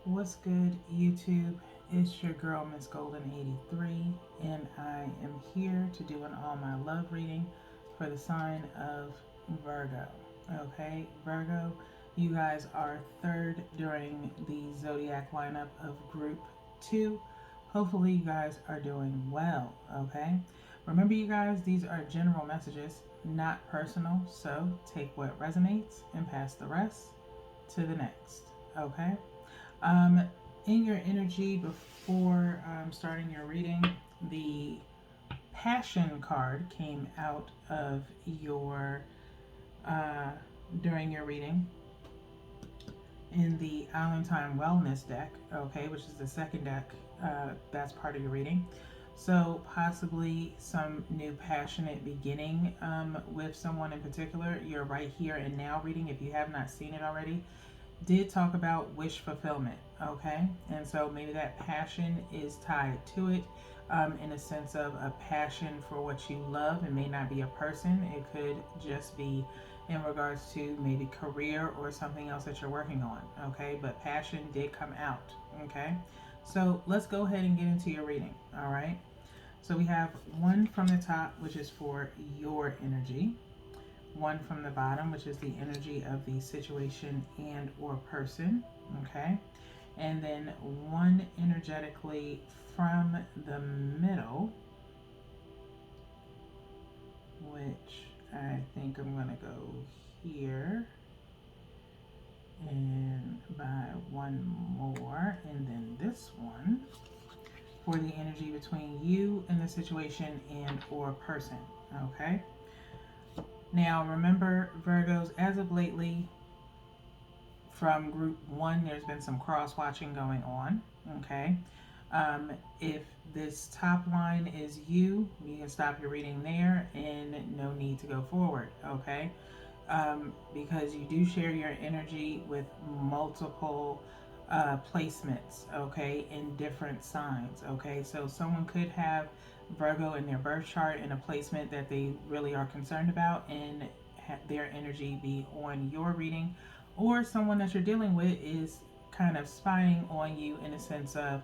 What's good, YouTube? It's your girl, Miss Golden 83, and I am here to do an all my love reading for the sign of Virgo. Okay, Virgo, you guys are third during the zodiac lineup of group 2. Hopefully, you guys are doing well. Okay, remember, you guys, these are general messages, not personal, so take what resonates and pass the rest to the next. Okay. Um, in your energy before starting your reading, the Passion card came out of your uh, during your reading in the Island Time Wellness deck, okay, which is the second deck that's part of your reading. So, possibly some new passionate beginning with someone in particular. You're right here and now reading if you have not seen it already. Did talk about wish fulfillment, okay? And so maybe that passion is tied to it in a sense of a passion for what you love. It may not be a person, it could just be in regards to maybe career or something else that you're working on, okay? But passion did come out, okay? So let's go ahead and get into your reading, all right? So we have one from the top, which is for your energy, one from the bottom, which is the energy of the situation and or person, okay? And then one energetically from the middle, which I think I'm going to go here and buy one more, and then this one for the energy between you and the situation and or person, okay? Now, remember, Virgos, as of lately, from group 1, there's been some cross watching going on. Okay. If this top line is you, you can stop your reading there and no need to go forward. Okay. Because you do share your energy with multiple placements, okay, in different signs, okay. So someone could have Virgo in their birth chart in a placement that they really are concerned about and their energy be on your reading, or someone that you're dealing with is kind of spying on you in a sense of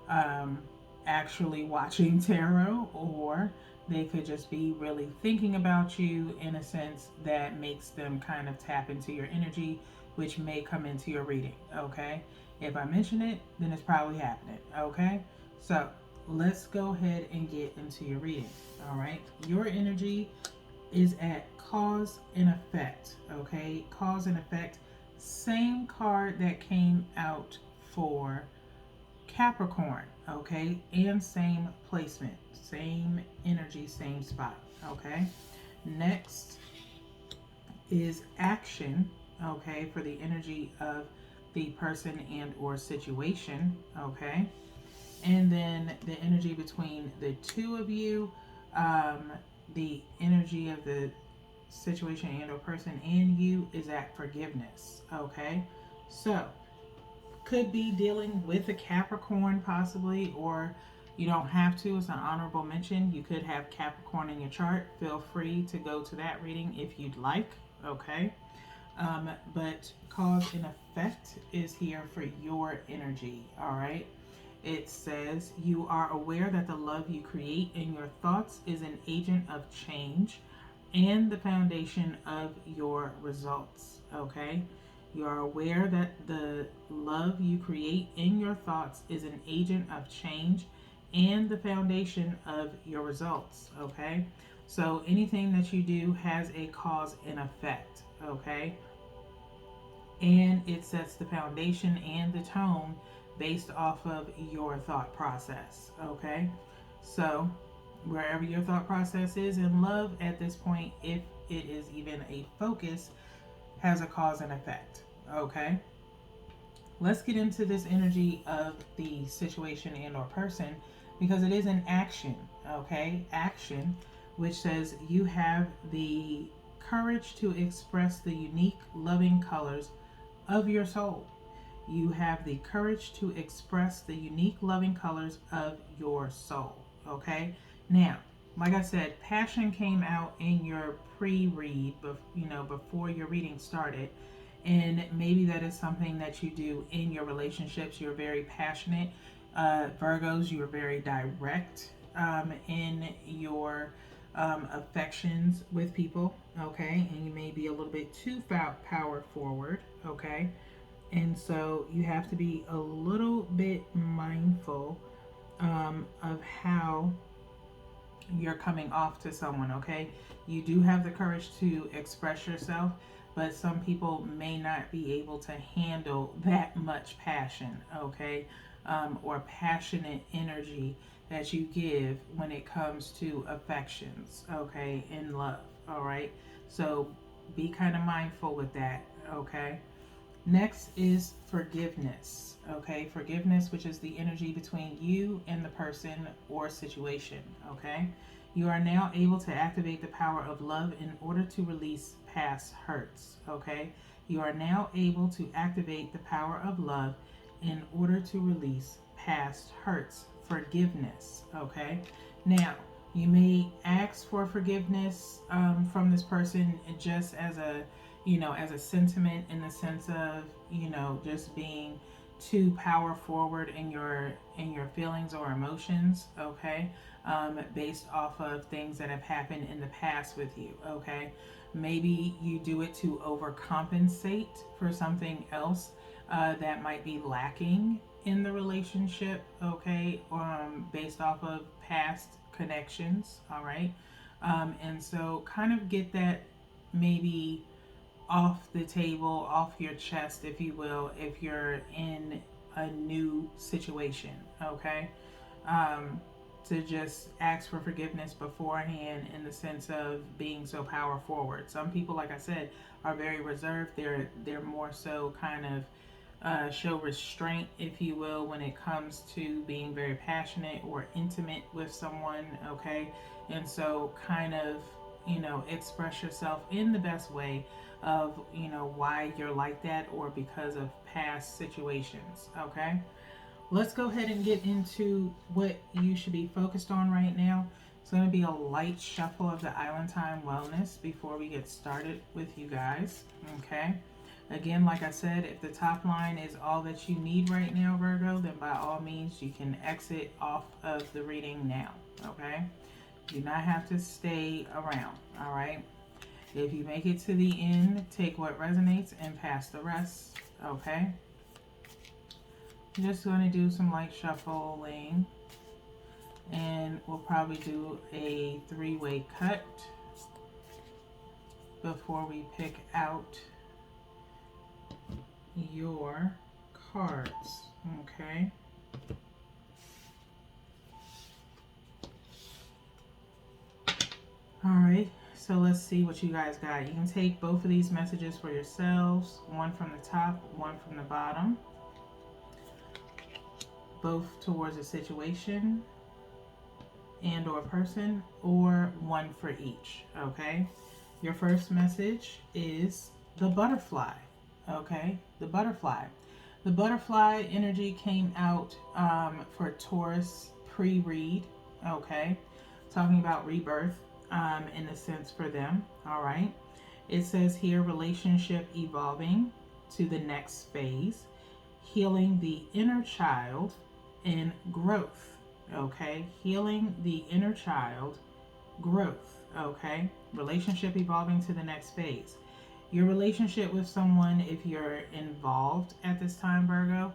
um, actually watching tarot, or they could just be really thinking about you in a sense that makes them kind of tap into your energy, which may come into your reading. Okay, if I mention it, then it's probably happening. Okay, so let's go ahead and get into your reading. All right, your energy is at cause and effect. Okay, cause and effect, same card that came out for Capricorn, okay, and same placement, same energy, same spot, okay. Next is action, okay, for the energy of the person and or situation, okay. And then the energy between the two of you, the energy of the situation and or person and you is at forgiveness, okay. So could be dealing with a Capricorn possibly, or you don't have to. It's an honorable mention. You could have Capricorn in your chart. Feel free to go to that reading if you'd like. Okay. But cause and effect is here for your energy. All right. It says you are aware that the love you create in your thoughts is an agent of change and the foundation of your results. Okay. You are aware that the love you create in your thoughts is an agent of change and the foundation of your results. Okay. So anything that you do has a cause and effect. Okay. And it sets the foundation and the tone based off of your thought process. Okay. So wherever your thought process is in love at this point, if it is even a focus, has a cause and effect. Okay. Let's get into this energy of the situation and or person because it is an action. Okay. Action, which says you have the courage to express the unique loving colors of your soul. You have the courage to express the unique loving colors of your soul. Okay. Now, like I said, passion came out in your pre-read, before your reading started, And maybe that is something that you do in your relationships. You're very passionate. Virgos, you're very direct in your affections with people, okay? And you may be a little bit too power forward, okay? And so you have to be a little bit mindful of how you're coming off to someone, okay? You do have the courage to express yourself, but some people may not be able to handle that much passion, okay? Or passionate energy that you give when it comes to affections, okay? In love, all right? So be kind of mindful with that, okay? Next is forgiveness. Okay, forgiveness, which is the energy between you and the person or situation. Okay, you are now able to activate the power of love in order to release past hurts. Okay, you are now able to activate the power of love in order to release past hurts. Forgiveness. Okay, now you may ask for forgiveness from this person just as a as a sentiment in the sense of, just being too power forward in your feelings or emotions, okay? Based off of things that have happened in the past with you, okay? Maybe you do it to overcompensate for something else that might be lacking in the relationship, okay? Based off of past connections, all right? And so kind of get that maybe off the table, off your chest, if you will, if you're in a new situation, okay? To just ask for forgiveness beforehand in the sense of being so power forward. Some people, like I said, are very reserved. They're more so kind of show restraint, if you will, when it comes to being very passionate or intimate with someone, okay? And so kind of, express yourself in the best way of, why you're like that or because of past situations, okay? Let's go ahead and get into what you should be focused on right now. It's going to be a light shuffle of the Island Time Wellness before we get started with you guys, okay? Again, like I said, if the top line is all that you need right now, Virgo, then by all means you can exit off of the reading now, okay? Do not have to stay around, all right? If you make it to the end, take what resonates and pass the rest, okay? I'm just going to do some light shuffling, and we'll probably do a three-way cut before we pick out your cards, okay? All right, so let's see what you guys got. You can take both of these messages for yourselves, one from the top, one from the bottom, both towards a situation and or person, or one for each, okay? Your first message is the butterfly, okay? The butterfly. The butterfly energy came out for Taurus pre-read, okay? Talking about rebirth in a sense for them, all right? It says here, relationship evolving to the next phase, healing the inner child and growth, okay? Healing the inner child, growth, okay? Relationship evolving to the next phase. Your relationship with someone, if you're involved at this time, Virgo,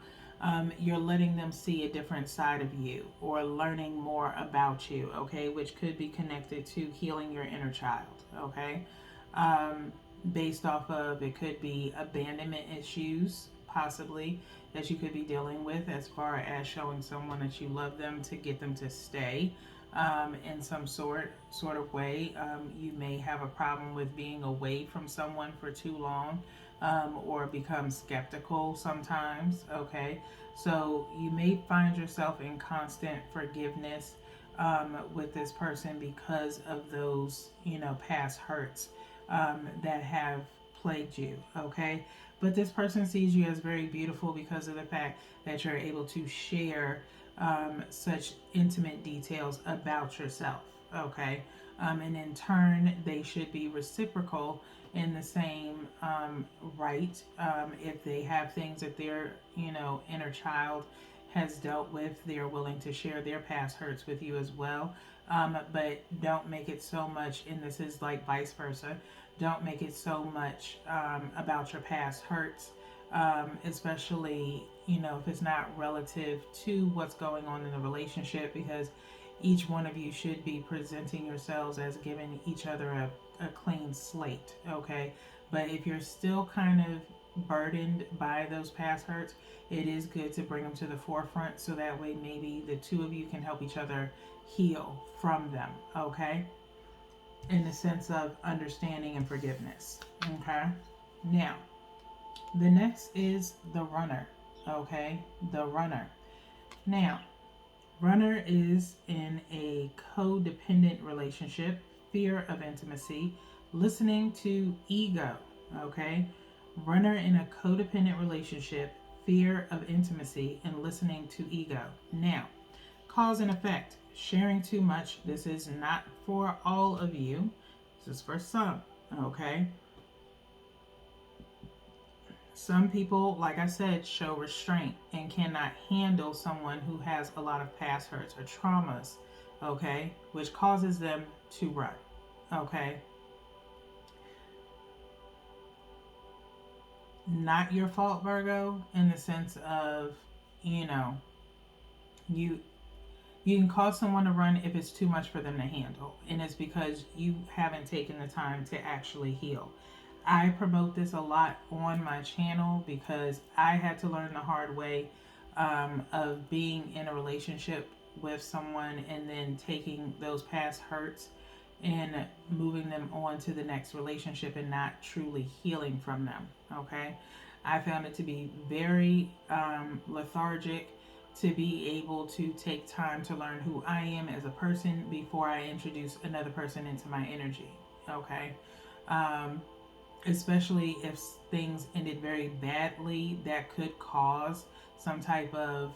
you're letting them see a different side of you or learning more about you, okay? Which could be connected to healing your inner child, okay? Based off of, it could be abandonment issues, possibly, that you could be dealing with as far as showing someone that you love them to get them to stay in some sort of way. You may have a problem with being away from someone for too long, or become skeptical sometimes, okay? So you may find yourself in constant forgiveness with this person because of those, past hurts that have plagued you, okay? But this person sees you as very beautiful because of the fact that you're able to share such intimate details about yourself, okay? And in turn, they should be reciprocal in the same right. If they have things that their, inner child has dealt with, they're willing to share their past hurts with you as well. But don't make it so much, and this is like vice versa, don't make it so much about your past hurts, especially, if it's not relative to what's going on in the relationship, because each one of you should be presenting yourselves as giving each other a clean slate, okay? But if you're still kind of burdened by those past hurts, it is good to bring them to the forefront so that way maybe the two of you can help each other heal from them, okay? In the sense of understanding and forgiveness, okay? Now, the next is the runner, okay? The runner. Now, runner is in a codependent relationship, fear of intimacy, listening to ego, okay? Runner in a codependent relationship, fear of intimacy, and listening to ego. Now, cause and effect. Sharing too much. This is not for all of you. This is for some, okay? Some people, like I said, show restraint and cannot handle someone who has a lot of past hurts or traumas, okay, which causes them to run, okay? Not your fault, Virgo, in the sense of, you know, you you can cause someone to run if it's too much for them to handle, and it's because you haven't taken the time to actually heal. I promote this a lot on my channel because I had to learn the hard way of being in a relationship with someone and then taking those past hurts and moving them on to the next relationship and not truly healing from them. Okay, I found it to be very lethargic to be able to take time to learn who I am as a person before I introduce another person into my energy. Okay. Um, Especially if things ended very badly, that could cause some type of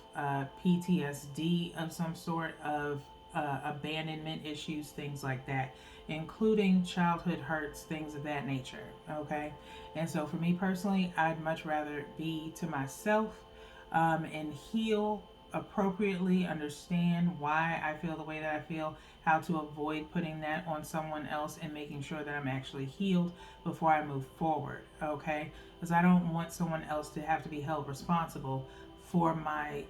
PTSD of some sort, of abandonment issues, things like that, including childhood hurts, things of that nature. Okay, and so for me personally, I'd much rather be to myself and heal appropriately, understand why I feel the way that I feel, how to avoid putting that on someone else, and making sure that I'm actually healed before I move forward, okay? Because I don't want someone else to have to be held responsible for my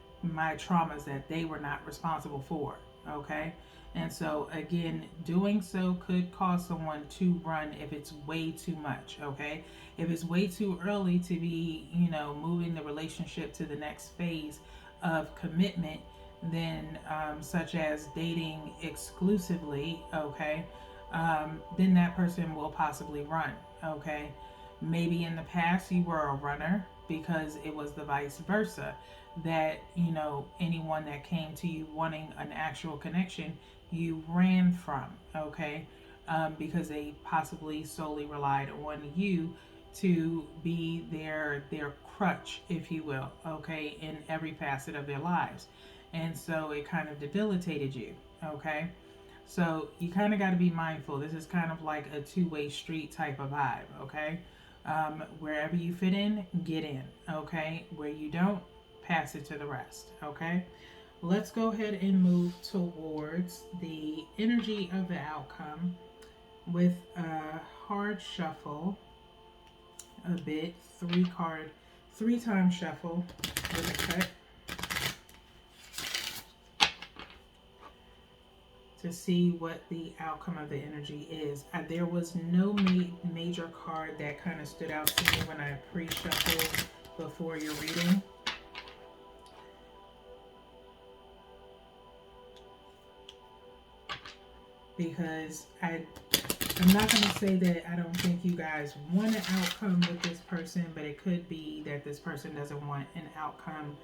traumas that they were not responsible for, okay? And so again, doing so could cause someone to run if it's way too much, okay? If it's way too early to be, moving the relationship to the next phase of commitment, then such as dating exclusively, okay, then that person will possibly run, okay? Maybe in the past you were a runner because it was the vice versa, that, anyone that came to you wanting an actual connection, you ran from, okay? Because they possibly solely relied on you to be their crutch, if you will, okay, in every facet of their lives. And so it kind of debilitated you, okay? So you kind of got to be mindful. This is kind of like a two-way street type of vibe, okay? Wherever you fit in, get in, okay? Where you don't, pass it to the rest, okay? Let's go ahead and move towards the energy of the outcome with a hard shuffle, a bit, 3-time shuffle with a cut to see what the outcome of the energy is. There was no major card that kind of stood out to me when I pre-shuffled before your reading. Because I'm not going to say that I don't think you guys want an outcome with this person, but it could be that this person doesn't want an outcome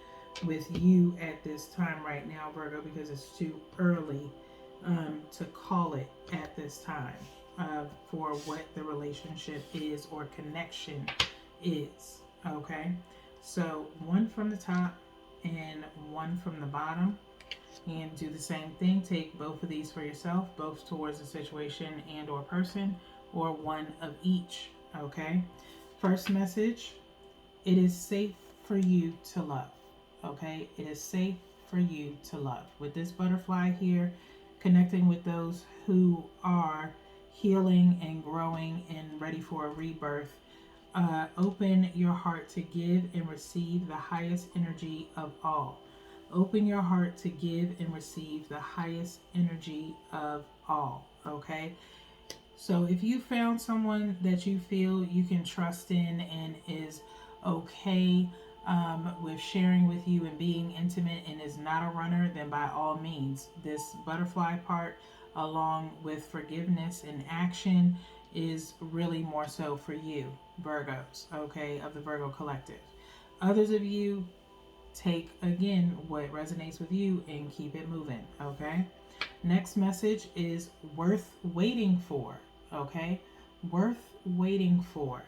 with you at this time right now, Virgo, because it's too early to call it at this time for what the relationship is or connection is, okay? So one from the top and one from the bottom. And do the same thing. Take both of these for yourself, both towards a situation and or person, or one of each, Okay. First message, it is safe for you to love. Okay. It is safe for you to love. With this butterfly here, connecting with those who are healing and growing and ready for a rebirth. Open your heart to give and receive the highest energy of all. Open your heart to give and receive the highest energy of all. Okay. So if you found someone that you feel you can trust in and is okay with sharing with you and being intimate and is not a runner, then by all means, this butterfly part, along with forgiveness and action, is really more so for you, Virgos, okay, of the Virgo collective. Others of you, take again what resonates with you and keep it moving, okay? Next message is worth waiting for, okay? Worth waiting for.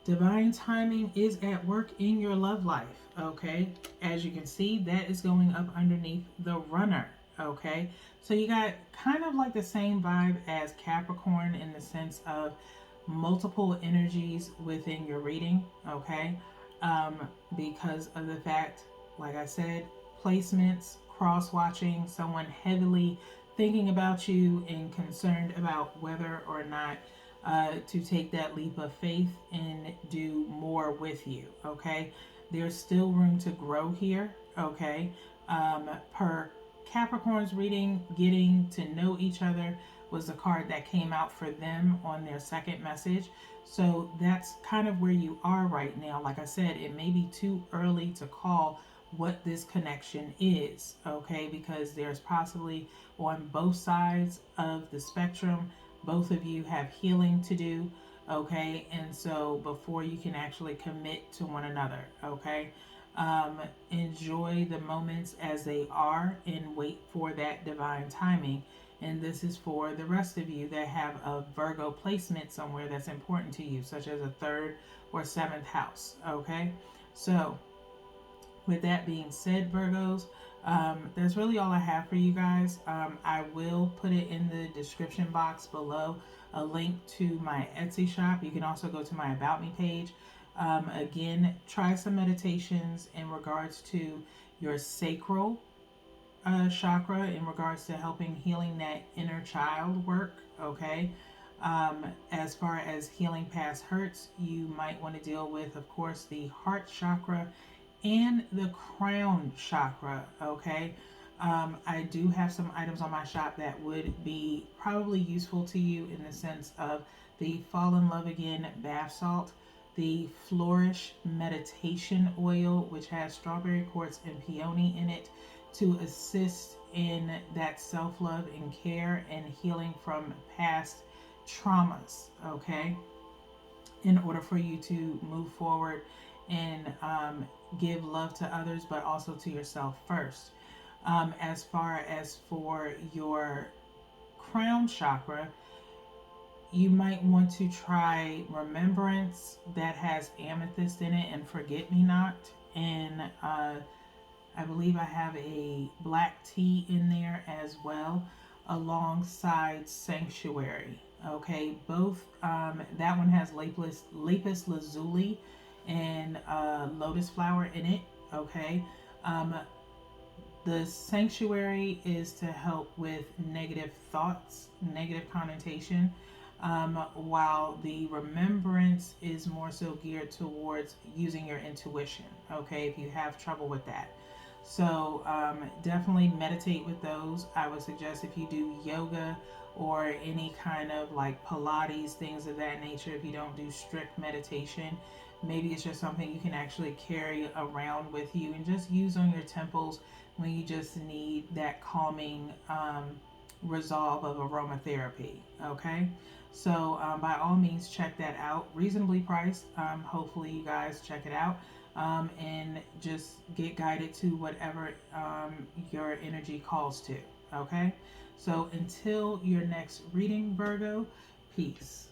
Divine timing is at work in your love life, okay? As you can see, that is going up underneath the runner, okay? So you got kind of like the same vibe as Capricorn in the sense of multiple energies within your reading, okay? Because of the fact, like I said, placements, cross watching, someone heavily thinking about you and concerned about whether or not to take that leap of faith and do more with you, okay? There's still room to grow here, okay? Per Capricorn's reading, getting to know each other was the card that came out for them on their second message. So that's kind of where you are right now. Like I said, it may be too early to call what this connection is, okay? Because there's possibly on both sides of the spectrum, both of you have healing to do, okay? And so before you can actually commit to one another, okay? Enjoy the moments as they are and wait for that divine timing. And this is for the rest of you that have a Virgo placement somewhere that's important to you, such as a third or seventh house, okay? So with that being said, Virgos, that's really all I have for you guys. I will put it in the description box below, a link to my Etsy shop. You can also go to my About Me page. Again, try some meditations in regards to your sacral chakra, in regards to helping healing that inner child work, okay? As far as healing past hurts, you might want to deal with, of course, the heart chakra and the crown chakra, okay? I do have some items on my shop that would be probably useful to you in the sense of the Fall in Love Again bath salt, the Flourish meditation oil, which has strawberry quartz and peony in it to assist in that self-love and care and healing from past traumas, okay? In order for you to move forward and give love to others, but also to yourself first. As far as for your crown chakra, you might want to try Remembrance, that has amethyst in it, and Forget Me Not. And I believe I have a black tea in there as well, alongside Sanctuary. Okay, both, that one has lapis lazuli and lotus flower in it, okay? The Sanctuary is to help with negative thoughts, negative connotation, while the Remembrance is more so geared towards using your intuition, okay, if you have trouble with that. So definitely meditate with those. I would suggest if you do yoga or any kind of like Pilates, things of that nature, if you don't do strict meditation, maybe it's just something you can actually carry around with you and just use on your temples when you just need that calming resolve of aromatherapy, okay? So by all means, check that out. Reasonably priced. Hopefully you guys check it out. And just get guided to whatever your energy calls to, okay? So until your next reading, Virgo, peace.